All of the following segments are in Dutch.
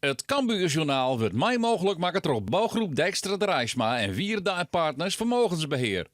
Het Cambuurjournaal wordt mij mogelijk maken door bouwgroep Dijkstra Drijsma en Wierda Partners Vermogensbeheer.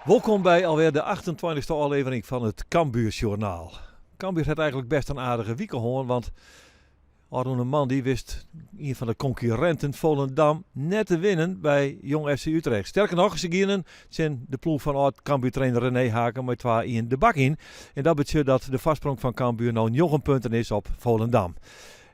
Welkom bij alweer de 28e aflevering van het Cambuurjournaal. Cambuur had eigenlijk best een aardige week gehad, want Arno man die wist een van de concurrenten Volendam net te winnen bij Jong FC Utrecht. Sterker nog, ze gingen zijn de ploeg van oud-Cambuur-trainer René Haken met 2 in de bak in. En dat betekent dat de vastsprong van Cambuur nou 9 punten is op Volendam.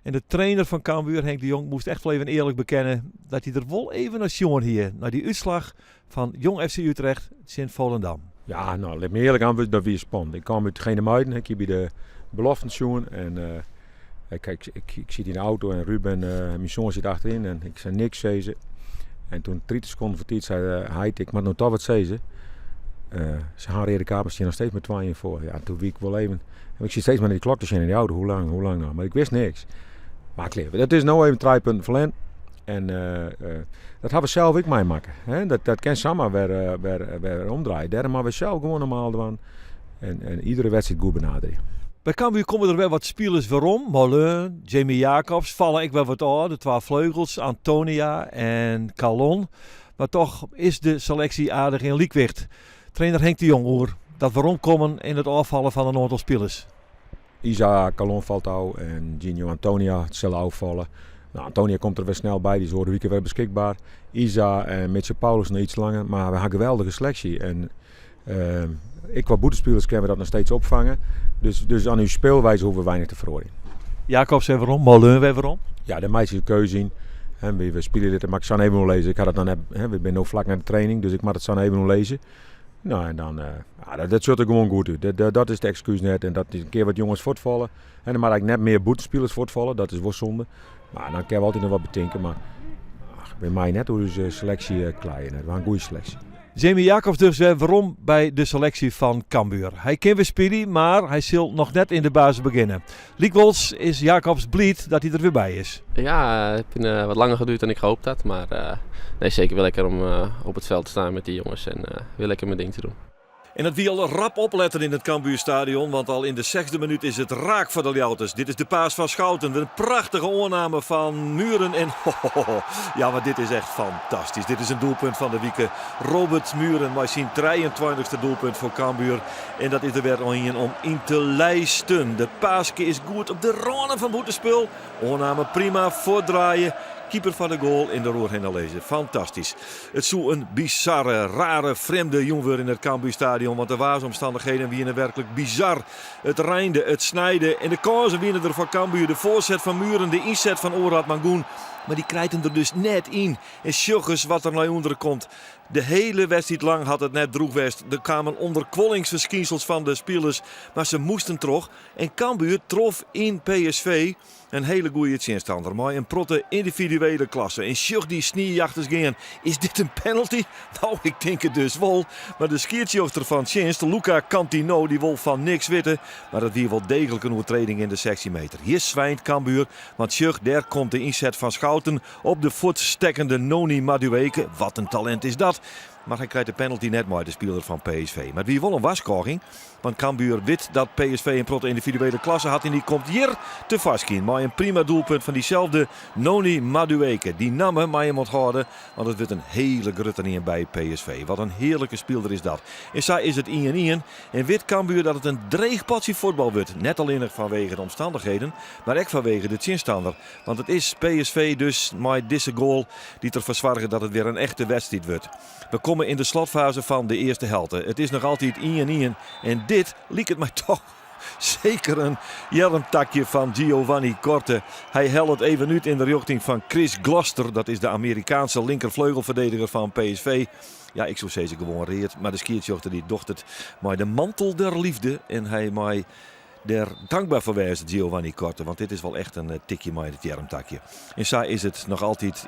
En de trainer van Cambuur, Henk de Jong, moest echt wel even eerlijk bekennen dat hij er wel even naar jongen hier, naar die uitslag van Jong FC Utrecht in Volendam. Ja, nou, let me eerlijk aan, dat weer spannend. Ik kwam uit Genemuiden, ik heb bij de beloften jongen en ik zit in de auto en Ruben, mijn zoon zit achterin en ik zei niks, zei ze. En toen 30 seconden voor tijd zei hij, ik moet nog toch wat zeggen. Ze gaan de kapers nog steeds met 2 voor. Ja, toen wie ik wel even. En ik zit steeds maar naar die klok te zien in die auto, hoe lang nou. Maar ik wist niks. Maar klaar, dat is nou even 3 punten verleden. En dat hebben we zelf ook meemaken. Dat kan samen weer omdraaien. Daarom hebben we zelf gewoon normaal doen. En iedere wedstrijd goed benaderen. Bij Cambuur komen er wel wat spelers waarom. Molen, Jamie Jacobs, vallen ik wel wat aan. De 2 vleugels, Antonia en Calon. Maar toch is de selectie aardig in liekwicht. Trainer Henk de Jong hoor. Dat waarom komen in het afvallen van een aantal spelers. Isa Calon valt al en Gino Antonia zal afvallen. Nou, Antonia komt er weer snel bij, die is de weekend weer beschikbaar. Isa en Mitchell Paulus nog iets langer, maar we hebben een geweldige selectie. En ik qua boetespelers kunnen we dat nog steeds opvangen. Dus aan uw speelwijze hoeven we weinig te verhoren. Jacobs weer waarom, Molen weer waarom? Ja, de meisjes de keuze zien. We spelen dit, maar ik zal even nog lezen. Ik had het dan we zijn nu vlak naar de training, dus ik moet het zo even nog lezen. Nou, en dan, dat zult er gewoon goed uit. Dat is het excuus net. En dat is een keer wat jongens voortvallen. En dan mag ik net meer boetespelers voortvallen, dat is wel zonde. Maar dan kunnen we altijd nog wat betinken. Maar bij mij net hoe de selectie klaar. We hebben een goede selectie. Jamie Jacobs dus weer waarom bij de selectie van Cambuur. Hij kan weer spelen, maar hij zal nog net in de basis beginnen. Liekwols is Jacobs blij dat hij er weer bij is. Ja, het heeft wat langer geduurd dan ik gehoopt had. Maar nee, zeker wel lekker om op het veld te staan met die jongens en weer lekker mijn ding te doen. En het wiel rap opletten in het Cambuurstadion, want al in de 6e minuut is het raak voor de Ljouters. Dit is de paas van Schouten, een prachtige oorname van Muren en ja, maar dit is echt fantastisch. Dit is een doelpunt van de week. Robert Muren, wij zien 23e doelpunt voor Cambuur. En dat is er weer om in te lijsten. De paaske is goed op de ronde van Boetespul. Oorname prima, voordraaien. Keeper van de goal in de Roerhenne lezen. Fantastisch. Het zou een bizarre, rare, vreemde jongen in het Cambuurstadion. Want de waarsomstandigheden wienen werkelijk bizar. Het reinde, het snijden en de kansen winnen er van Cambuur. De voorzet van Muren, de inzet van Orad Mangoen. Maar die krijgen er dus net in. En sjoches wat er naar onder komt. De hele wedstrijd lang had het net droegwest. Er kwamen onderkwollingsverschijnsels van de spelers. Maar ze moesten toch. En Cambuur trof in PSV een hele goede tegenstander. Maar een protte individuele klasse. En sjoch die sneeuwjachters gingen. Is dit een penalty? Nou, ik denk het dus wel. Maar de skiertjochter van Tjenst, Luca Cantino, die wil van niks weten. Maar dat weer wel degelijk een overtreding in de sectiemeter. Hier zwijnt Cambuur. Want sjoch, daar komt de inzet van Schouten op de voetstekkende Noni Madueke. Wat een talent is dat. Maar hij krijgt de penalty net maar de speler van PSV. Maar wie wel een waskoging. Want Cambuur weet dat PSV een protte individuele klasse had. En die komt hier te vastkien. Maar een prima doelpunt van diezelfde Noni Madueke. Die nam hem, maar je moet houden. Want het wordt een hele gruttering bij PSV. Wat een heerlijke speler is dat. En zo is het 1-1. En weet Cambuur dat het een dreigpotje voetbal wordt. Net alleen vanwege de omstandigheden. Maar ook vanwege de tegenstander. Want het is PSV dus met deze goal die ervoor zorgen dat het weer een echte wedstrijd wordt. We komen in de slotfase van de eerste helft. Het is nog altijd 1-1. En dit liep het mij toch zeker een jelmtakje van Giovanni Corte. Hij helpt even uit in de richting van Chris Gloster. Dat is de Amerikaanse linkervleugelverdediger van PSV. Ja, ik zou zeggen gewoon reed. Maar de skiertjochter die docht het met de mantel der liefde. En hij daar dankbaar voor wijzen, Giovanni Korte. Want dit is wel echt een tikje maar in het jermtakje. En zo is het nog altijd 1-1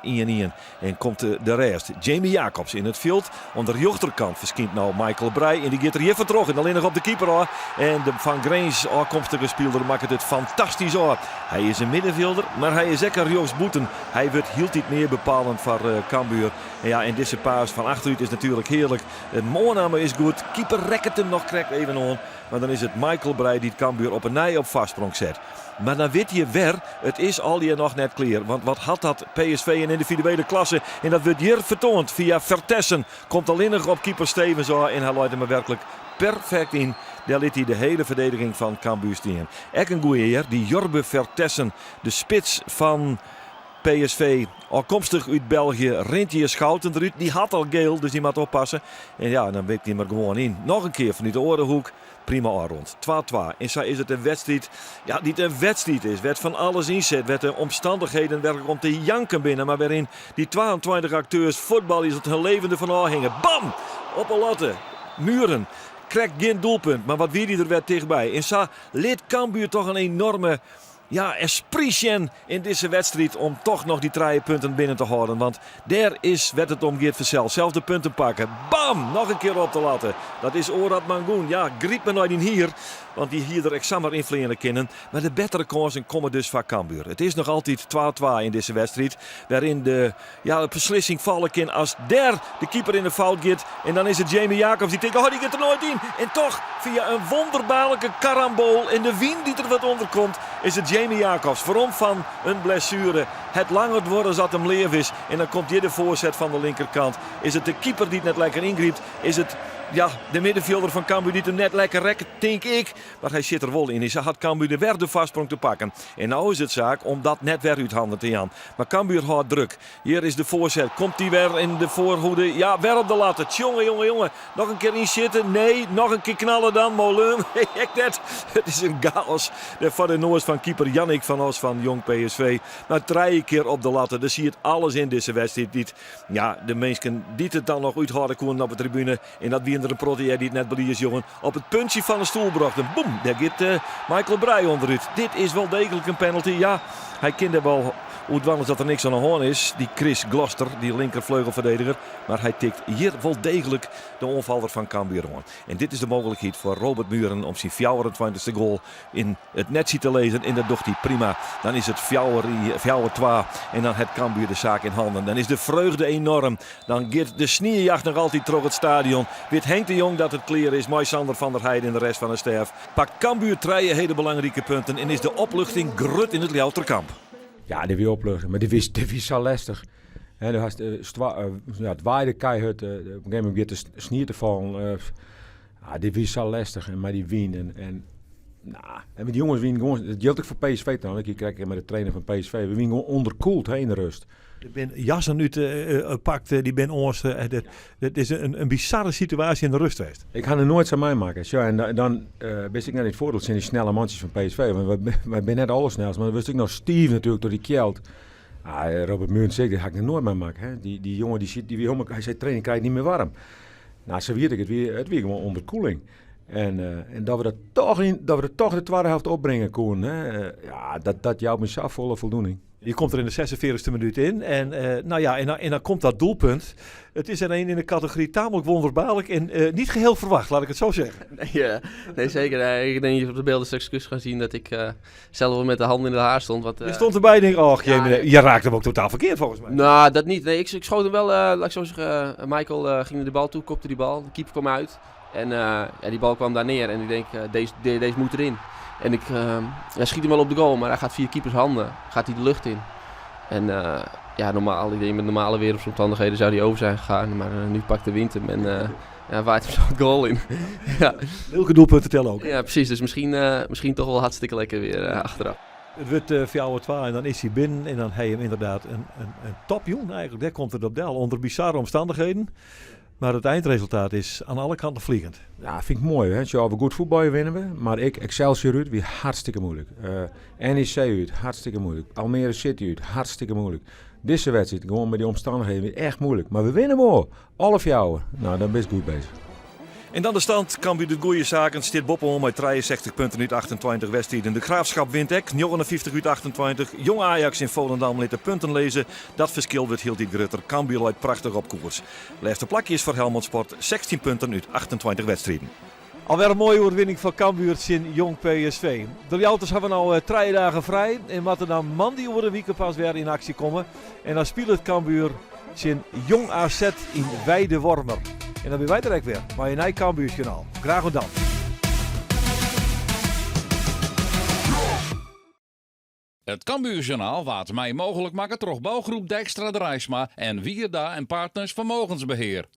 en komt de rest. Jamie Jacobs in het veld. Onder de rechterkant verschijnt nou Michael Breij. En die gaat er hier vertrokken. Alleen nog op de keeper hoor. En de Van Greens afkomstige speler maakt het fantastisch hoor. Hij is een middenvelder, maar hij is zeker Joost Boeten. Hij wordt hield niet meer bepalend voor Cambuur. En ja, en deze paas van achteruit is natuurlijk heerlijk. De moorname is goed. Keeper rekt hem nog correct even aan. Maar dan is het Michael Breij die het Cambuur op een nij op vastsprong zet. Maar dan weet je weer, het is al hier nog net clear. Want wat had dat PSV in individuele klasse? En dat wordt hier vertoond via Vertessen. Komt alleen nog op keeper Stevens en hij leidt hem er werkelijk perfect in. Daar liet hij de hele verdediging van Cambuur staan. Ek een goeie heer, die Jorbe Vertessen, de spits van PSV, afkomstig uit België, rent hier Schouten eruit. Die had al geel, dus die moet oppassen. En ja, dan weekt hij maar gewoon in. Nog een keer vanuit de orenhoek. Prima rond. 2-2. En zo is het een wedstrijd. Ja, niet een wedstrijd is. Werd van alles inzet. Werd de omstandigheden werkelijk om te janken binnen. Maar waarin die 22 acteurs voetbal is het hun levende van aanhingen. Bam! Op een latte. Muren. Krijgt geen doelpunt. Maar wat wie die er werd dichtbij. En zo leed Cambuur toch een enorme espritje in deze wedstrijd om toch nog die 3 punten binnen te houden. Want daar werd het om Geert Versel. Zelf de punten pakken. Bam! Nog een keer op te laten. Dat is Orad Mangoen. Ja, griep me nou niet hier. Want die hier er examen invliegen kunnen. Maar de betere kansen komen dus van Cambuur. Het is nog altijd 2-2 in deze wedstrijd. Waarin de beslissing vallen kan als daar de keeper in de fout gaat. En dan is het Jamie Jacobs die denkt, die gaat er nooit in. En toch, via een wonderbaarlijke karambool in de wind die er wat onder komt, is het Jamie Jacobs. Waarom van een blessure. Het langer worden zat hem leef is. En dan komt hier de voorzet van de linkerkant. Is het de keeper die het net lekker ingrijpt? Is het de middenvelder van Cambuur die het net lekker rekt, denk ik. Maar hij zit er wel in. Hij had Cambuur de weer de vastsprong te pakken. En nou is het zaak om dat net weer uit handen te gaan. Maar Cambuur houdt druk. Hier is de voorzet. Komt hij weer in de voorhoede? Ja, weer op de lat. Jongen. Nog een keer in zitten. Nee, nog een keer knallen dan. Molen. Het is een chaos. Voor de Noors van keeper Jannik van Os van Jong PSV. Maar 3 keer op de latten. Dan zie je het alles in deze wedstrijd. De mensen die het dan nog uithouden konden op de tribune. En dat wie er een proteïe die het net belies, jongen. Op het puntje van de stoel bracht. En boem, daar gaat Michael Breij onderuit. Dit is wel degelijk een penalty. Ja, hij kende wel hoe dat er niks aan de hand is. Die Chris Gloster, die linkervleugelverdediger. Maar hij tikt hier wel degelijk de onvaller van Cambuur aan. En dit is de mogelijkheid voor Robert Muren om zijn 24e goal in het net te lezen. En dat doet hij prima. Dan is het 4-2 en dan het Cambuur de zaak in handen. Dan is de vreugde enorm. Dan gaat de sneeuwjacht nog altijd terug het stadion. Weet Henk de Jong dat het clear is. Mooi Sander van der Heijden en de rest van de staf. Pakt Cambuur 3 hele belangrijke punten en is de opluchting grut in het Louterkamp. Ja, die weer opluchten. Maar die is zo lastig. Het waaide keihard. Op een gegeven moment weer de sneeuw te vallen. Die is zo lastig. Maar die wien. En met die jongens wien gewoon. Dat geldt ook voor PSV dan. Ik krijg met de trainer van PSV. We wien gewoon onderkoeld heen de rust. Ik ben jassen nu pakt, die ben ons. Het is een bizarre situatie in de rust geweest. Ik ga er nooit zo meemaken. Ja, en dan wist ik net niet voordeel zijn die snelle mandjes van PSV. Want wij zijn net allersnelst. Maar dan wist ik nog Steve natuurlijk door die kjeld. Robert Muren zegt, dat ga ik er nooit meemaken. Hè. Die jongen hij zei training krijgt niet meer warm. Zo weet ik het weer gewoon onderkoeling. En dat we er toch de tweede helft opbrengen konden. Dat jouw me zo volle voldoening. Je komt er in de 46e minuut in en dan komt dat doelpunt. Het is er een in de categorie tamelijk wonderbaarlijk en niet geheel verwacht, laat ik het zo zeggen. Nee, zeker. Ik denk dat je op de beelden straks kan zien dat ik zelf wel met de handen in de haar stond. Je stond erbij en denk je raakte hem ook totaal verkeerd volgens mij. Nou, dat niet. Nee, ik schoot hem wel, laat ik zo zeggen. Michael ging naar de bal toe, kopte die bal. De keeper kwam uit en die bal kwam daar neer en ik denk, deze moet erin. En ik schiet hem wel op de goal, maar hij gaat 4 keepers handen. Gaat hij de lucht in. En normaal, ik denk met normale weersomstandigheden zou hij over zijn gegaan. Maar nu pakt de wind hem en waait hem zo'n goal in. Ja. Leuke doelpunten tellen ook. Ja, precies. Dus misschien toch wel hartstikke lekker weer achteraf. Het wordt 4-2 en dan is hij binnen. En dan heeft hij hem inderdaad een topjoen eigenlijk. Daar komt het op del onder bizarre omstandigheden. Maar het eindresultaat is aan alle kanten vliegend. Ja, vind ik mooi. Hè? Zo, we goed voetbal winnen we. Maar Excelsior uit, weer hartstikke moeilijk. NEC uit, hartstikke moeilijk. Almere City uit, hartstikke moeilijk. Deze wedstrijd, gewoon met die omstandigheden, weer echt moeilijk. Maar we winnen wel. Alle jouw. Nou, dan ben je goed bezig. En dan de stand. Cambuur de goede zaken. Stiert Boppel met 63 punten uit 28 wedstrijden. De Graafschap wint ek 59 uit 28. Jong Ajax in Volendam liet de punten lezen. Dat verschil werd heel die grutter. Cambuur luidt prachtig op koers. Laatste plakje is voor Helmond Sport. 16 punten uit 28 wedstrijden. Alweer een mooie overwinning van Cambuur in Jong PSV. De Ljouters hebben nou 3 dagen vrij. En moeten dan maandag over de week pas weer in actie komen. En dan speelt het Cambuur in Jong AZ in Weidewormer. En dan ben wij er ook weer. Maar in een Cambuurskanaal. Graag gedaan. Het Cambuurjournaal waard mij mogelijk maken door bouwgroep Dijkstra de Rijsma en Wierda en Partners Vermogensbeheer.